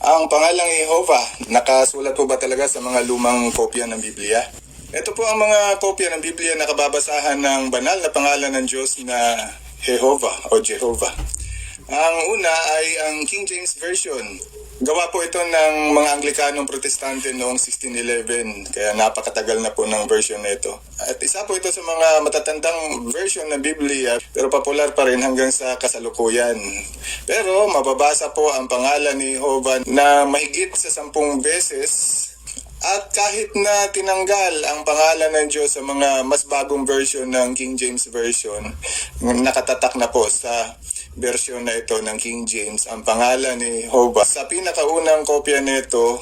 Ang pangalang Jehovah, nakasulat po ba talaga sa mga lumang kopya ng Biblia? Ito po ang mga kopya ng Biblia na kababasahan ng banal na pangalan ng Diyos na Jehovah o Jehovah. Ang una ay ang King James Version. Gawa po ito ng mga Anglikanong Protestante noong 1611, kaya napakatagal na po ng version na ito. At isa po ito sa mga matatandang version ng Biblia, pero popular pa rin hanggang sa kasalukuyan. Pero mababasa po ang pangalan ni Jehovah na mahigit sa 10 beses. At kahit na tinanggal ang pangalan ng Diyos sa mga mas bagong version ng King James Version, nakatatak na po sa version na ito ng King James ang pangalan ni Jehovah. Sa pinakaunang kopya nito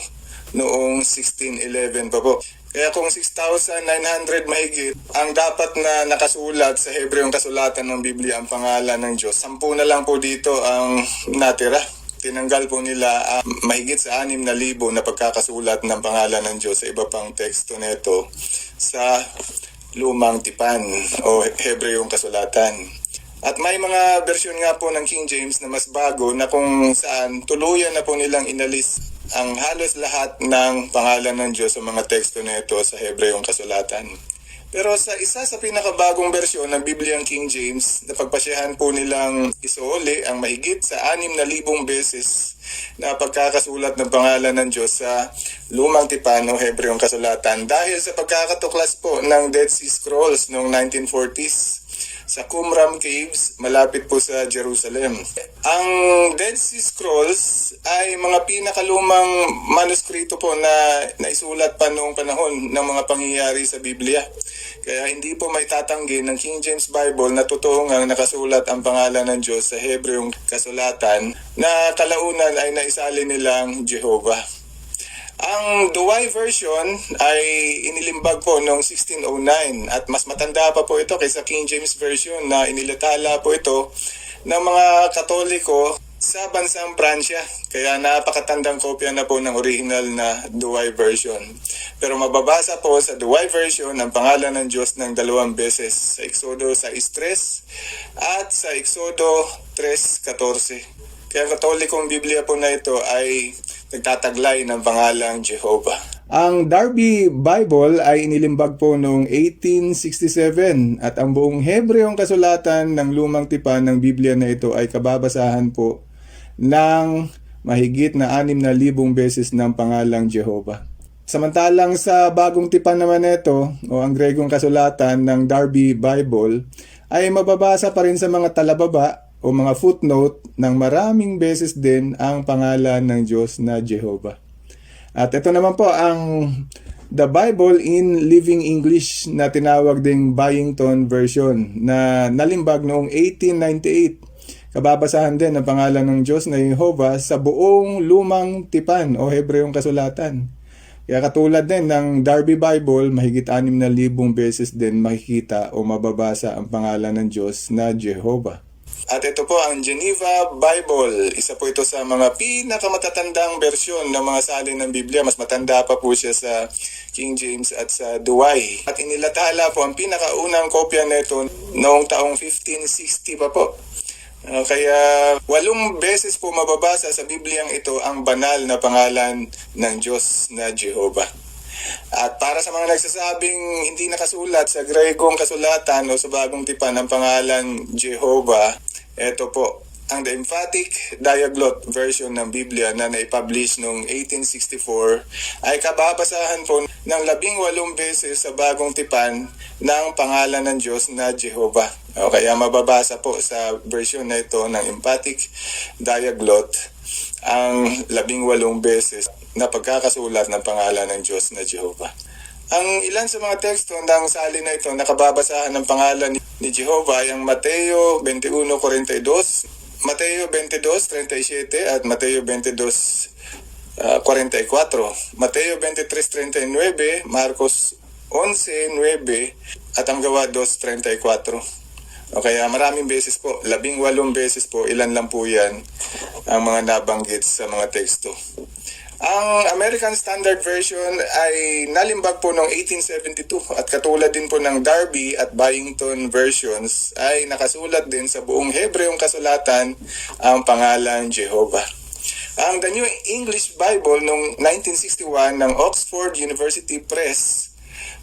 noong 1611 pa po. Kaya kung 6,900 mahigit ang dapat na nakasulat sa Hebreong kasulatan ng Biblia ang pangalan ng Diyos, 10 na lang po dito ang natira. Tinanggal po nila mahigit sa 6,000 na pagkakasulat ng pangalan ng Diyos sa iba pang teksto nito sa lumang tipan o Hebreong kasulatan. At may mga version nga po ng King James na mas bago na kung saan tuluyan na po nilang inalis ang halos lahat ng pangalan ng Diyos sa mga teksto nito sa Hebreong kasulatan. Pero sa isa sa pinakabagong bersyon ng Biblia King James, napagpasyahan po nilang isuoli ang mahigit sa 6,000 beses na pagkakasulat ng pangalan ng Diyos sa lumang tipan o Hebreong kasulatan dahil sa pagkakatuklas po ng Dead Sea Scrolls noong 1940s sa Qumran Caves, malapit po sa Jerusalem. Ang Dead Sea Scrolls ay mga pinakalumang manuskrito po na naisulat pa noong panahon ng mga pangyayari sa Biblia. Kaya hindi po may tatanggi ng King James Bible na totoo ngang nakasulat ang pangalan ng Diyos sa Hebreong kasulatan na kalaunan ay naisali nilang Jehovah. Ang Douay version ay inilimbag po noong 1609 at mas matanda pa po ito kaysa King James version na inilathala po ito ng mga Katoliko sa bansang Pransya. Kaya napakatandang kopya na po ng original na Douay version. Pero mababasa po sa Douay version ang pangalan ng Diyos ng 2 beses sa Exodo 6:3 at sa Exodo 3:14. Kaya Katolikong Biblia po na ito ay nagtataglay ng pangalang Jehovah. Ang Darby Bible ay inilimbag po noong 1867 at ang buong Hebreong kasulatan ng lumang tipan ng Biblia na ito ay kababasahan po ng mahigit na 6,000 beses ng pangalang Jehovah. Samantalang sa bagong tipan naman ito o ang Gregong kasulatan ng Darby Bible ay mababasa pa rin sa mga talababa o mga footnote ng maraming beses din ang pangalan ng Diyos na Jehovah. At ito naman po ang The Bible in Living English na tinawag ding Byington Version na nalimbag noong 1898. Kababasahan din ang pangalan ng Diyos na Jehovah sa buong lumang tipan o Hebreong kasulatan. Kaya katulad din ng Darby Bible, mahigit 6,000 beses din makikita o mababasa ang pangalan ng Diyos na Jehovah. At ito po ang Geneva Bible. Isa po ito sa mga pinakamatatandang bersyon ng mga salin ng Biblia. Mas matanda pa po siya sa King James at sa Douay. At inilathala po ang pinakaunang kopya nito noong taong 1560 pa po. Kaya 8 beses po mababasa sa Bibliang ito ang banal na pangalan ng Diyos na Jehovah. At para sa mga nagsasabing hindi nakasulat sa Gregong kasulatan o sa bagong tipan ang pangalan Jehovah, ito po ang The Emphatic Diaglott version ng Biblia na naipublish noong 1864 ay kababasahan po ng 18 beses sa bagong tipan ng pangalan ng Diyos na Jehovah. O kaya mababasa po sa version na ito ng Emphatic Diaglott ang 18 beses na pagkakasulat ng pangalan ng Diyos na Jehovah. Ang ilan sa mga teksto ng salin na ito nakababasahan ng pangalan ni Jehovah ay ang Mateo 21:42, Mateo 22:37 at Mateo 22:44, Mateo 23:39, Marcos 11:9 at ang Gawa 2:34. O kaya maraming beses po, 18 beses po, ilan lang po yan ang mga nabanggit sa mga teksto. Ang American Standard Version ay nalimbag po noong 1872 at katulad din po ng Darby at Byington versions ay nakasulat din sa buong Hebreong kasulatan ang pangalan Jehovah. Ang The New English Bible noong 1961 ng Oxford University Press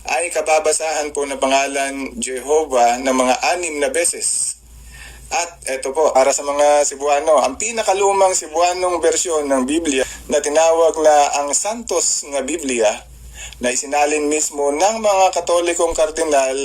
ay kababasahan po ng pangalan Jehovah ng mga 6 na beses. At ito po, para sa mga Cebuano, ang pinakalumang Cebuanong bersyon ng Biblia na tinawag na ang Santos nga Biblia na isinalin mismo ng mga Katolikong kardinal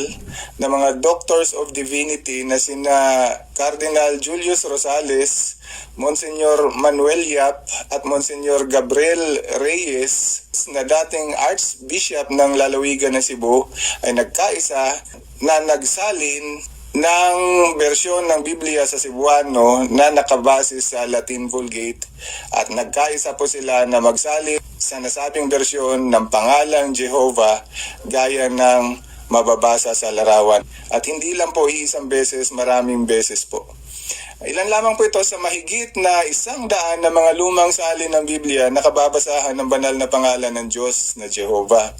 na mga Doctors of Divinity na sina Cardinal Julius Rosales, Monsignor Manuel Yap at Monsignor Gabriel Reyes na dating Archbishop ng lalawigan ng Cebu ay nagkaisa na nagsalin ng bersyon ng Biblia sa Cebuano na nakabase sa Latin Vulgate at nagkaisa po sila na magsalin sa nasabing bersyon ng pangalang Jehovah gaya ng mababasa sa larawan. At hindi lang po iisang beses, maraming beses po. Ilan lamang po ito sa mahigit na 100 na mga lumang salin ng Biblia na kababasahan ng banal na pangalan ng Diyos na Jehovah.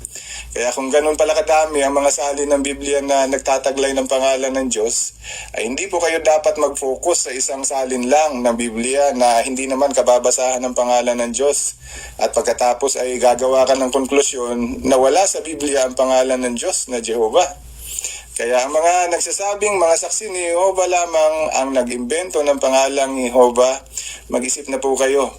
Kaya kung ganun pala kadami ang mga salin ng Biblia na nagtataglay ng pangalan ng Diyos, ay hindi po kayo dapat mag-focus sa isang salin lang ng Biblia na hindi naman kababasahan ng pangalan ng Diyos. At pagkatapos ay gagawa ka ng konklusyon na wala sa Biblia ang pangalan ng Diyos na Jehovah. Kaya ang mga nagsasabing mga saksi ni Jehovah lamang ang nag-imbento ng pangalang Jehovah, mag-isip na po kayo.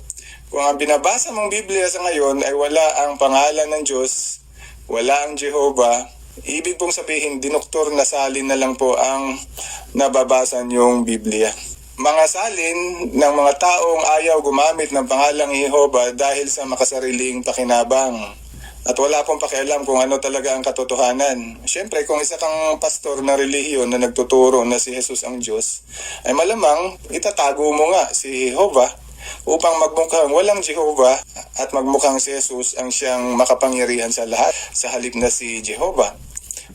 Kung ang binabasa mong Biblia sa ngayon ay wala ang pangalan ng Diyos, wala ang Jehovah, ibig pong sabihin dinuktor na salin na lang po ang nababasa niyong Biblia. Mga salin ng mga taong ayaw gumamit ng pangalang Jehovah dahil sa makasariling pakinabang. At wala pong pakialam kung ano talaga ang katotohanan. Siyempre, kung isa kang pastor na relihiyon na nagtuturo na si Jesus ang Diyos, ay malamang itatago mo nga si Jehovah upang magmukhang walang Jehovah at magmukhang si Jesus ang siyang makapangyarihan sa lahat sa halip na si Jehovah.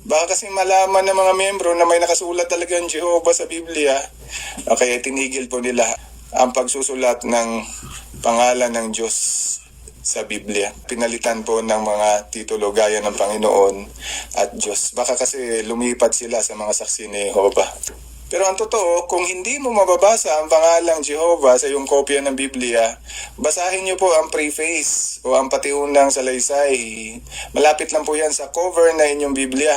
Baka kasi malaman ng mga membro na may nakasulat talaga ang Jehovah sa Biblia, kaya tinigil po nila ang pagsusulat ng pangalan ng Diyos sa Biblia. Pinalitan po ng mga titulo gaya ng Panginoon at Diyos. Baka kasi lumipat sila sa mga saksi ni Jehovah. Pero ang totoo, kung hindi mo mababasa ang pangalang Jehovah sa iyong kopya ng Biblia, basahin niyo po ang preface o ang patiunang salaysay. Malapit lang po yan sa cover na inyong Biblia.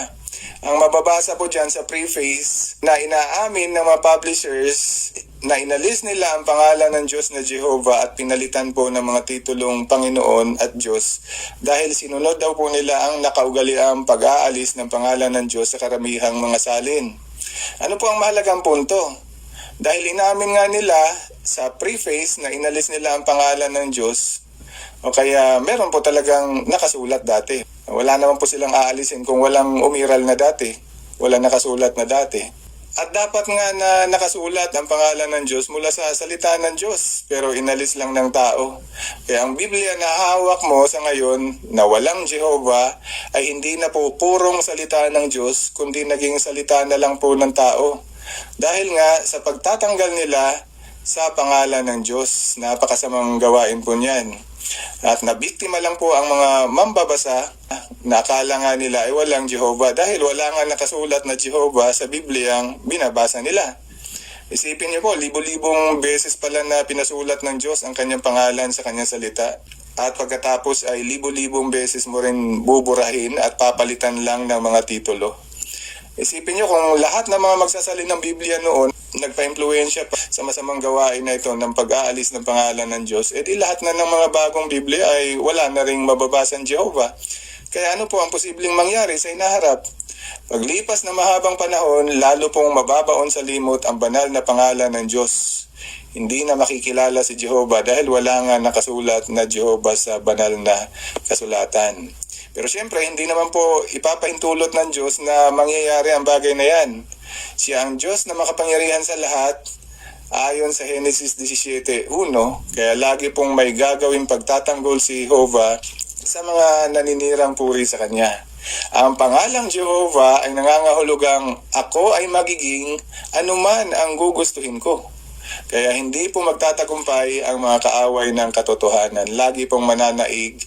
Ang mababasa po dyan sa preface na inaamin ng mga publishers na inalis nila ang pangalan ng Diyos na Jehovah at pinalitan po ng mga titulong Panginoon at Diyos dahil sinunod daw po nila ang nakaugaliang pag-aalis ng pangalan ng Diyos sa karamihang mga salin. Ano po ang mahalagang punto? Dahil inamin nga nila sa preface na inalis nila ang pangalan ng Diyos, o kaya meron po talagang nakasulat dati. Wala naman po silang aalisin kung walang umiral na dati, wala nakasulat na dati. At dapat nga na nakasulat ang pangalan ng Diyos mula sa salita ng Diyos, pero inalis lang ng tao. Kaya ang Biblia na hawak mo sa ngayon na walang Jehovah ay hindi na po purong salita ng Diyos, kundi naging salita na lang po ng tao. Dahil nga sa pagtatanggal nila sa pangalan ng Diyos, napakasamang gawain po niyan. At nabiktima lang po ang mga mambabasa na akala nga nila ay walang Jehovah dahil wala nga nakasulat na Jehovah sa Bibliang binabasa nila. Isipin niyo po, libo-libong beses pala na pinasulat ng Diyos ang kanyang pangalan sa kanyang salita. At pagkatapos ay libo-libong beses mo rin buburahin at papalitan lang ng mga titulo. Isipin niyo kung lahat ng mga magsasalin ng Biblia noon nagpa-impluwensya pa sa masamang gawain na ito ng pag-aalis ng pangalan ng Diyos, edi lahat na ng mga bagong Biblia ay wala na ring mababasang Jehovah. Kaya ano po ang posibleng mangyari sa inaharap? Paglipas ng mahabang panahon, lalo pong mababaon sa limot ang banal na pangalan ng Diyos. Hindi na makikilala si Jehovah dahil wala nga nakasulat na Jehovah sa banal na kasulatan. Pero siyempre, hindi naman po ipapahintulot ng Diyos na mangyayari ang bagay na yan. Siya ang Diyos na makapangyarihan sa lahat, ayon sa Genesis 17:1, kaya lagi pong may gagawing pagtatanggol si Jehovah sa mga naninirang puri sa Kanya. Ang pangalang Jehovah ay nangangahulugang ako ay magiging anuman ang gugustuhin ko. Kaya hindi po magtatagumpay ang mga kaaway ng katotohanan. Lagi pong mananaig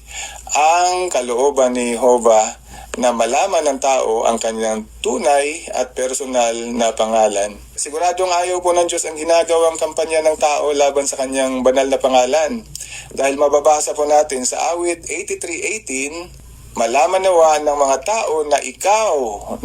ang kalooban ni Jehovah na malaman ng tao ang kanyang tunay at personal na pangalan. Siguradong ayaw po ng Diyos ang ginagawang kampanya ng tao laban sa kanyang banal na pangalan. Dahil mababasa po natin sa awit 83:18, malaman nawa ng mga tao na ikaw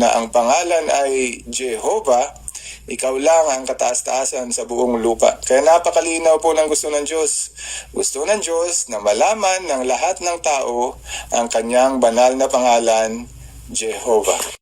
na ang pangalan ay Jehovah, ikaw lang ang kataas-taasan sa buong lupa. Kaya napakalinaw po ng gusto ng Diyos. Gusto ng Diyos na malaman ng lahat ng tao ang kanyang banal na pangalan, Jehovah.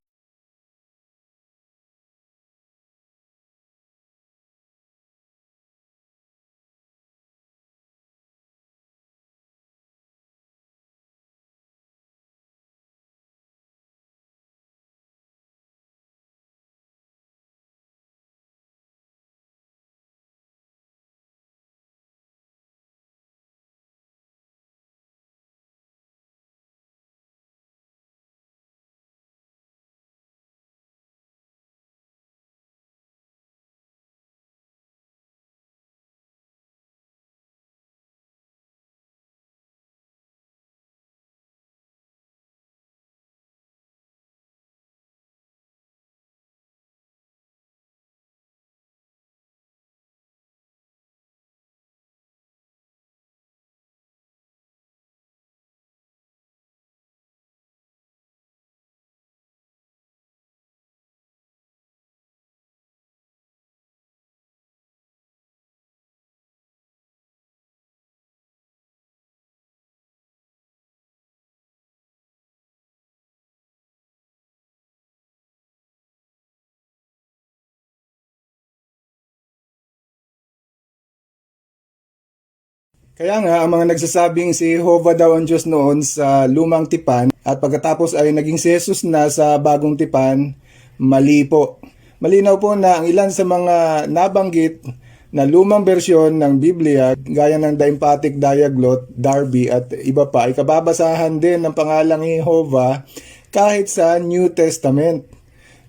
Kaya nga, ang mga nagsasabing si Jehovah daw ang Diyos noon sa lumang tipan at pagkatapos ay naging si Jesus na sa bagong tipan, mali po. Malinaw po na ang ilan sa mga nabanggit na lumang bersyon ng Biblia, gaya ng The Emphatic Diaglott, Darby at iba pa, ay kababasahan din ng pangalang Jehovah kahit sa New Testament.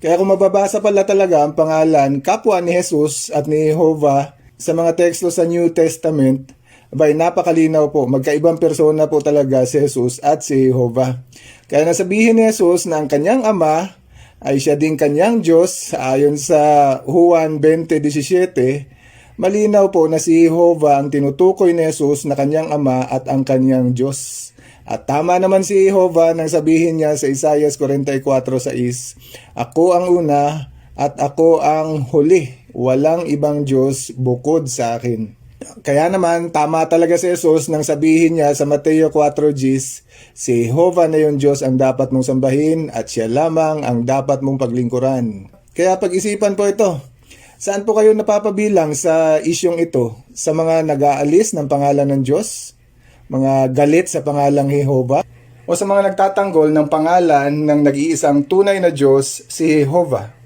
Kaya kung mababasa pala talaga ang pangalan kapwa ni Jesus at ni Jehovah sa mga teksto sa New Testament, abay, napakalinaw po. Magkaibang persona po talaga si Jesus at si Jehovah. Kaya nasabihin ni Jesus na ang kanyang ama ay siya din kanyang Diyos ayon sa Juan 20:17. Malinaw po na si Jehovah ang tinutukoy ni Jesus na kanyang ama at ang kanyang Diyos. At tama naman si Jehovah nang sabihin niya sa Isaiah 44:6, ako ang una at ako ang huli. Walang ibang Diyos bukod sa akin. Kaya naman, tama talaga si Jesus nang sabihin niya sa Mateo 4:10, si Jehovah na yung Diyos ang dapat mong sambahin at siya lamang ang dapat mong paglingkuran. Kaya pag-isipan po ito. Saan po kayo napapabilang sa isyong ito? Sa mga nag-aalis ng pangalan ng Diyos? Mga galit sa pangalang Jehovah? O sa mga nagtatanggol ng pangalan ng nag-iisang tunay na Diyos, si Jehovah?